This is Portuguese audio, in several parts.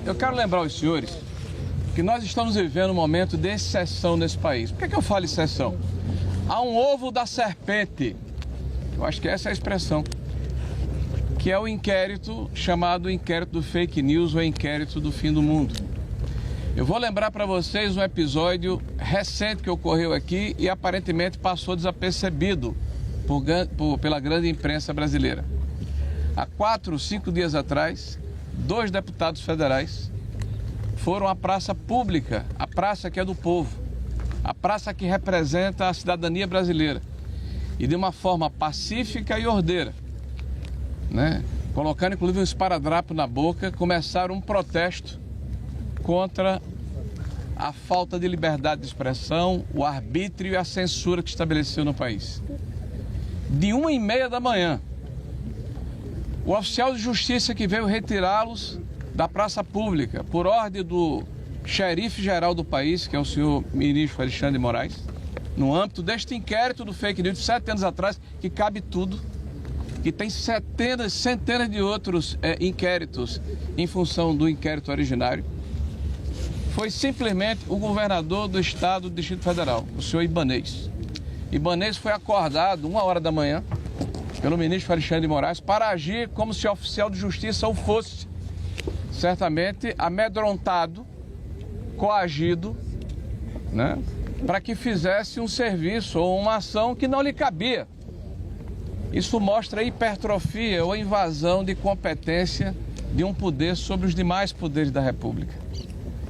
Eu quero lembrar aos senhores que nós estamos vivendo um momento de exceção nesse país. Por que eu falo exceção? Há um ovo da serpente, eu acho que essa é a expressão, que é o inquérito chamado inquérito do fake news ou inquérito do fim do mundo. Eu vou lembrar para vocês um episódio recente que ocorreu aqui e aparentemente passou desapercebido pela grande imprensa brasileira. Há 4, 5 dias atrás, 2 deputados federais foram à praça pública, a praça que é do povo, a praça que representa a cidadania brasileira, e de uma forma pacífica e ordeira, né? Colocando inclusive um esparadrapo na boca, começaram um protesto contra a falta de liberdade de expressão, o arbítrio e a censura que estabeleceu no país. De 1h30 da manhã, o oficial de justiça que veio retirá-los da praça pública, por ordem do xerife geral do país, que é o senhor ministro Alexandre de Moraes, no âmbito deste inquérito do fake news de 7 anos atrás, que cabe tudo, que tem centenas de outros inquéritos em função do inquérito originário, foi simplesmente o governador do estado do Distrito Federal, o senhor Ibanez. Ibanez foi acordado 1h da manhã pelo ministro Alexandre de Moraes para agir como se oficial de justiça o fosse, certamente amedrontado, coagido, né, para que fizesse um serviço ou uma ação que não lhe cabia. Isso mostra a hipertrofia ou invasão de competência de um poder sobre os demais poderes da República.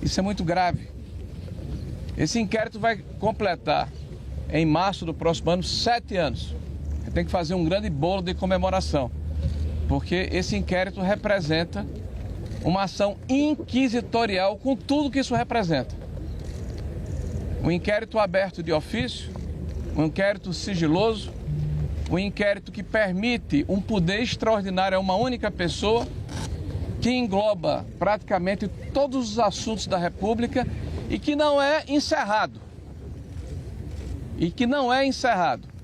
Isso é muito grave. Esse inquérito vai completar, em março do próximo ano, 7 anos. Tem que fazer um grande bolo de comemoração, porque esse inquérito representa uma ação inquisitorial com tudo que isso representa. Um inquérito aberto de ofício, um inquérito sigiloso, um inquérito que permite um poder extraordinário a uma única pessoa, que engloba praticamente todos os assuntos da República e que não é encerrado.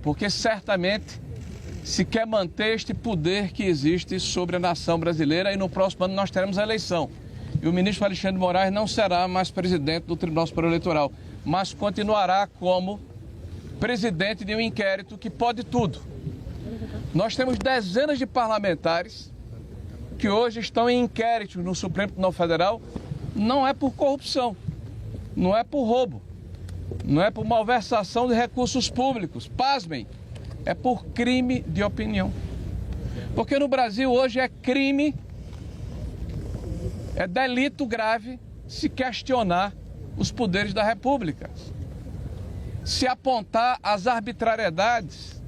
Porque certamente se quer manter este poder que existe sobre a nação brasileira, e no próximo ano nós teremos a eleição. E o ministro Alexandre de Moraes não será mais presidente do Tribunal Superior Eleitoral, mas continuará como presidente de um inquérito que pode tudo. Nós temos dezenas de parlamentares que hoje estão em inquérito no Supremo Tribunal Federal, não é por corrupção, não é por roubo, não é por malversação de recursos públicos, pasmem, é por crime de opinião. Porque no Brasil hoje é crime, é delito grave se questionar os poderes da República, se apontar as arbitrariedades,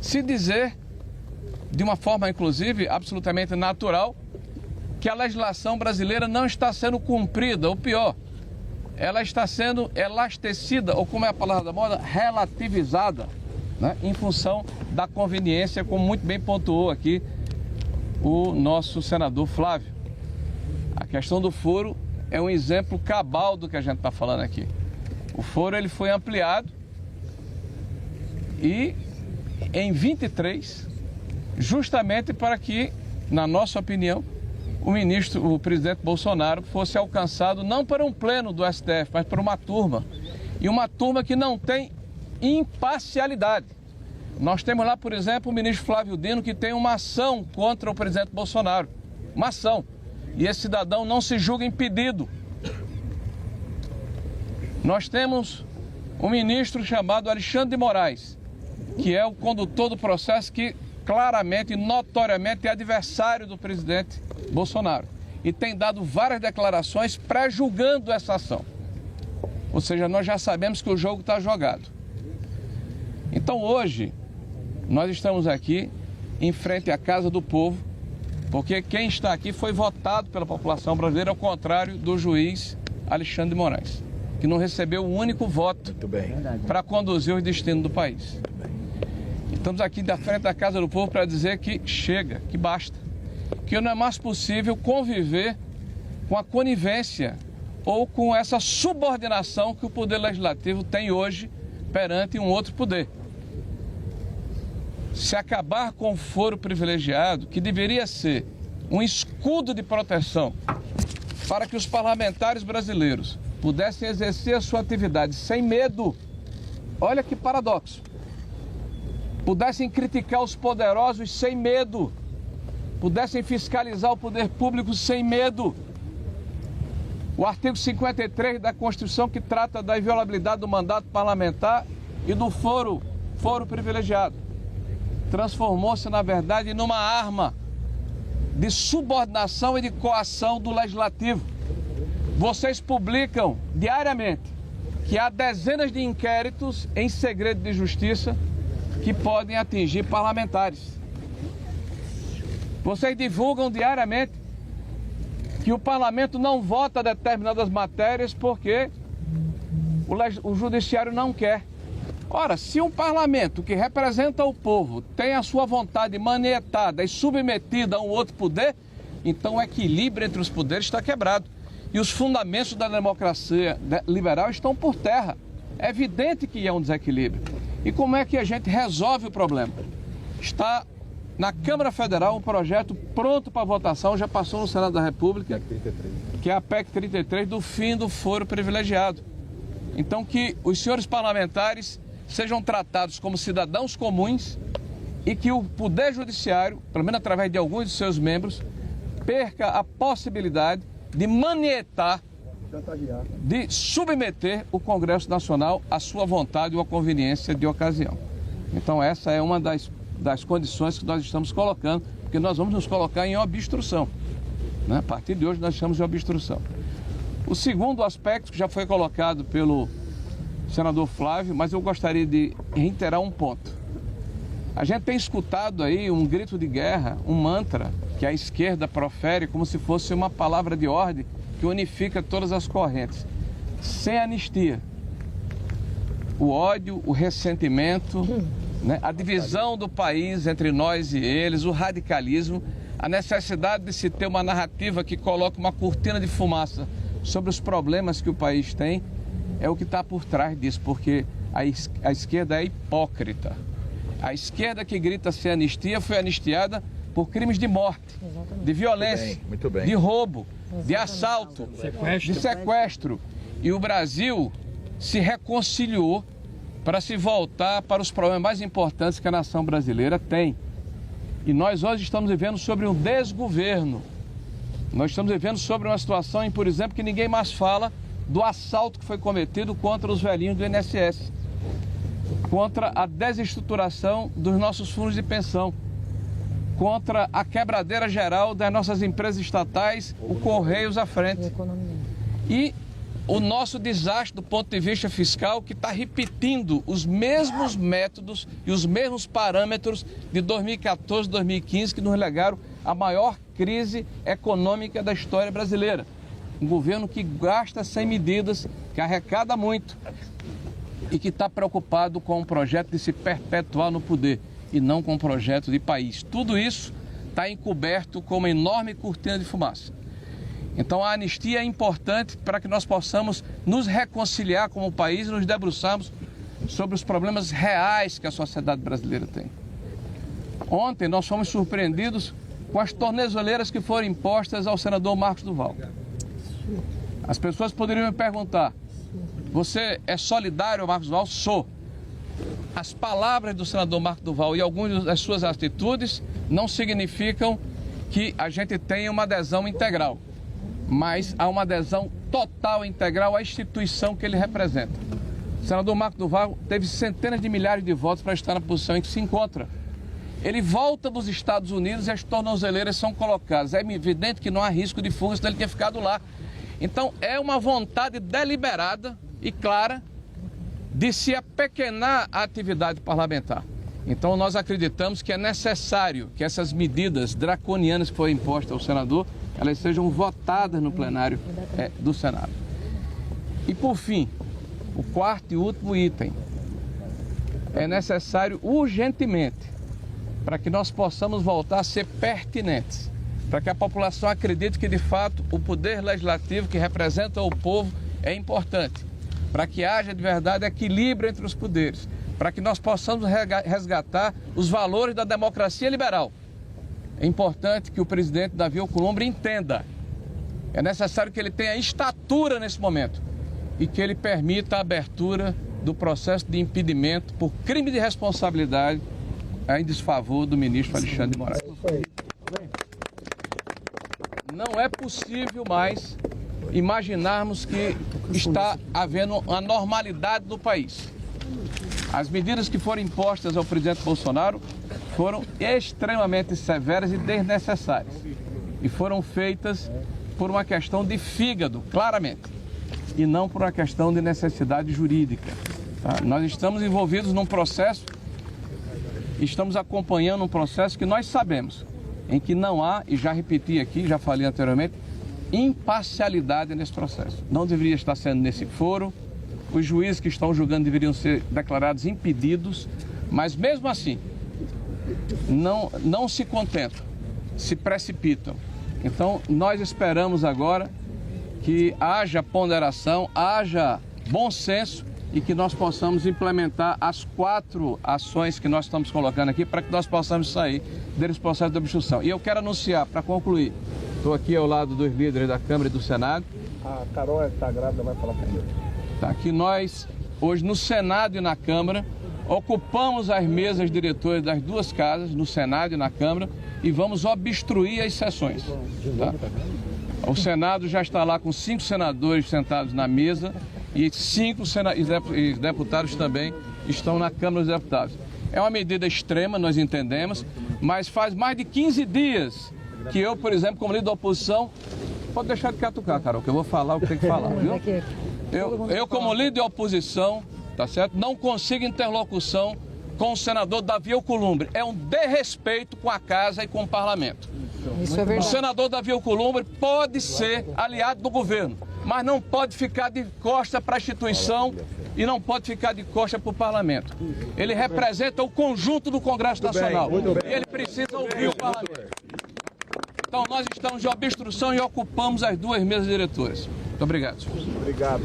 se dizer, de uma forma inclusive absolutamente natural, que a legislação brasileira não está sendo cumprida, ou pior, ela está sendo elastecida, ou como é a palavra da moda, relativizada, né, em função da conveniência, como muito bem pontuou aqui o nosso senador Flávio. A questão do foro é um exemplo cabal do que a gente está falando aqui. O foro ele foi ampliado e em 23, justamente para que, na nossa opinião, o presidente Bolsonaro fosse alcançado não por um pleno do STF, mas por uma turma. E uma turma que não tem imparcialidade. Nós temos lá, por exemplo, o ministro Flávio Dino, que tem uma ação contra o presidente Bolsonaro. Uma ação. E esse cidadão não se julga impedido. Nós temos um ministro chamado Alexandre de Moraes, que é o condutor do processo, que claramente e notoriamente é adversário do presidente Bolsonaro. E tem dado várias declarações pré-julgando essa ação. Ou seja, nós já sabemos que o jogo está jogado. Então hoje, nós estamos aqui em frente à Casa do Povo, porque quem está aqui foi votado pela população brasileira, ao contrário do juiz Alexandre de Moraes, que não recebeu um único voto para conduzir o destino do país. Estamos aqui da frente da Casa do Povo para dizer que chega, que basta, que não é mais possível conviver com a conivência ou com essa subordinação que o Poder Legislativo tem hoje perante um outro poder. Se acabar com o foro privilegiado, que deveria ser um escudo de proteção para que os parlamentares brasileiros pudessem exercer a sua atividade sem medo. Olha que paradoxo. Pudessem criticar os poderosos sem medo. Pudessem fiscalizar o poder público sem medo. O artigo 53 da Constituição, que trata da inviolabilidade do mandato parlamentar e do foro privilegiado, transformou-se, na verdade, numa arma de subordinação e de coação do Legislativo. Vocês publicam diariamente que há dezenas de inquéritos em segredo de justiça que podem atingir parlamentares. Vocês divulgam diariamente que o parlamento não vota determinadas matérias porque o judiciário não quer. Ora, se um parlamento que representa o povo tem a sua vontade manietada e submetida a um outro poder, então o equilíbrio entre os poderes está quebrado. E os fundamentos da democracia liberal estão por terra. É evidente que é um desequilíbrio. E como é que a gente resolve o problema? Está na Câmara Federal um projeto pronto para votação, já passou no Senado da República, que é a PEC 33 do fim do foro privilegiado. Então que os senhores parlamentares sejam tratados como cidadãos comuns e que o Poder Judiciário, pelo menos através de alguns de seus membros, perca a possibilidade de manietar, de submeter o Congresso Nacional à sua vontade ou à conveniência de ocasião. Então essa é uma das condições que nós estamos colocando, porque nós vamos nos colocar em obstrução, né? A partir de hoje nós estamos em obstrução. O segundo aspecto, que já foi colocado pelo senador Flávio, mas eu gostaria de reiterar um ponto. A gente tem escutado aí um grito de guerra, um mantra que a esquerda profere como se fosse uma palavra de ordem que unifica todas as correntes. Sem anistia, o ódio, o ressentimento, né, a divisão do país entre nós e eles, o radicalismo, a necessidade de se ter uma narrativa que coloque uma cortina de fumaça sobre os problemas que o país tem, é o que está por trás disso, porque a esquerda é hipócrita. A esquerda que grita sem anistia foi anistiada por crimes de morte, de violência, muito bem. De roubo, de assalto, de sequestro. E o Brasil se reconciliou para se voltar para os problemas mais importantes que a nação brasileira tem. E nós hoje estamos vivendo sobre um desgoverno. Nós estamos vivendo sobre uma situação em, por exemplo, que ninguém mais fala do assalto que foi cometido contra os velhinhos do INSS, contra a desestruturação dos nossos fundos de pensão, contra a quebradeira geral das nossas empresas estatais, o Correios à frente. E o nosso desastre do ponto de vista fiscal, que está repetindo os mesmos métodos e os mesmos parâmetros de 2014, 2015, que nos legaram a maior crise econômica da história brasileira. Um governo que gasta sem medidas, que arrecada muito e que está preocupado com o projeto de se perpetuar no poder e não com o projeto de país. Tudo isso está encoberto com uma enorme cortina de fumaça. Então a anistia é importante para que nós possamos nos reconciliar como país e nos debruçarmos sobre os problemas reais que a sociedade brasileira tem. Ontem nós fomos surpreendidos com as tornozeleiras que foram impostas ao senador Marcos Duval. As pessoas poderiam me perguntar: você é solidário ao Marcos Duval? Sou. As palavras do senador Marcos Duval e algumas das suas atitudes não significam que a gente tenha uma adesão integral, mas há uma adesão total e integral à instituição que ele representa. O senador Marcos Duval teve centenas de milhares de votos para estar na posição em que se encontra. Ele volta dos Estados Unidos e as tornozeleiras são colocadas. É evidente que não há risco de fuga, senão ele tinha ficado lá. Então é uma vontade deliberada e clara de se apequenar a atividade parlamentar. Então nós acreditamos que é necessário que essas medidas draconianas que foram impostas ao senador, elas sejam votadas no plenário do Senado. E por fim, o quarto e último item. É necessário urgentemente, para que nós possamos voltar a ser pertinentes, para que a população acredite que de fato o poder legislativo que representa o povo é importante, para que haja de verdade equilíbrio entre os poderes, para que nós possamos resgatar os valores da democracia liberal, é importante que o presidente Davi Alcolumbre entenda. É necessário que ele tenha estatura nesse momento e que ele permita a abertura do processo de impedimento por crime de responsabilidade em desfavor do ministro Alexandre de Moraes. Não é possível mais imaginarmos que está havendo uma normalidade no país. As medidas que foram impostas ao presidente Bolsonaro foram extremamente severas e desnecessárias. E foram feitas por uma questão de fígado, claramente, e não por uma questão de necessidade jurídica. Tá? Nós estamos envolvidos num processo, estamos acompanhando um processo que nós sabemos, em que não há, e já repeti aqui, já falei anteriormente, imparcialidade nesse processo. Não deveria estar sendo nesse foro, os juízes que estão julgando deveriam ser declarados impedidos, mas mesmo assim, não se contentam, se precipitam. Então, nós esperamos agora que haja ponderação, haja bom senso e que nós possamos implementar as 4 ações que nós estamos colocando aqui para que nós possamos sair desse processo de obstrução. E eu quero anunciar, para concluir, estou aqui ao lado dos líderes da Câmara e do Senado. A Carol está grávida, vai falar primeiro. Tá, que nós, hoje no Senado e na Câmara, ocupamos as mesas diretoras das 2 casas, no Senado e na Câmara, e vamos obstruir as sessões. Tá? O Senado já está lá com 5 senadores sentados na mesa e 5 deputados também estão na Câmara dos Deputados. É uma medida extrema, nós entendemos, mas faz mais de 15 dias que eu, por exemplo, como líder da oposição, pode deixar de catucar, Carol, que eu vou falar o que tem que falar, viu? Eu como líder da oposição, tá certo? Não consigo interlocução com o senador Davi Alcolumbre. É um desrespeito com a casa e com o parlamento. Isso é verdade. O senador Davi Alcolumbre pode ser aliado do governo, mas não pode ficar de costa para a instituição e não pode ficar de costa para o parlamento. Ele representa o conjunto do Congresso Nacional e ele precisa ouvir o parlamento. Então nós estamos de obstrução e ocupamos as 2 mesas diretoras. Muito obrigado, senhor. Obrigado.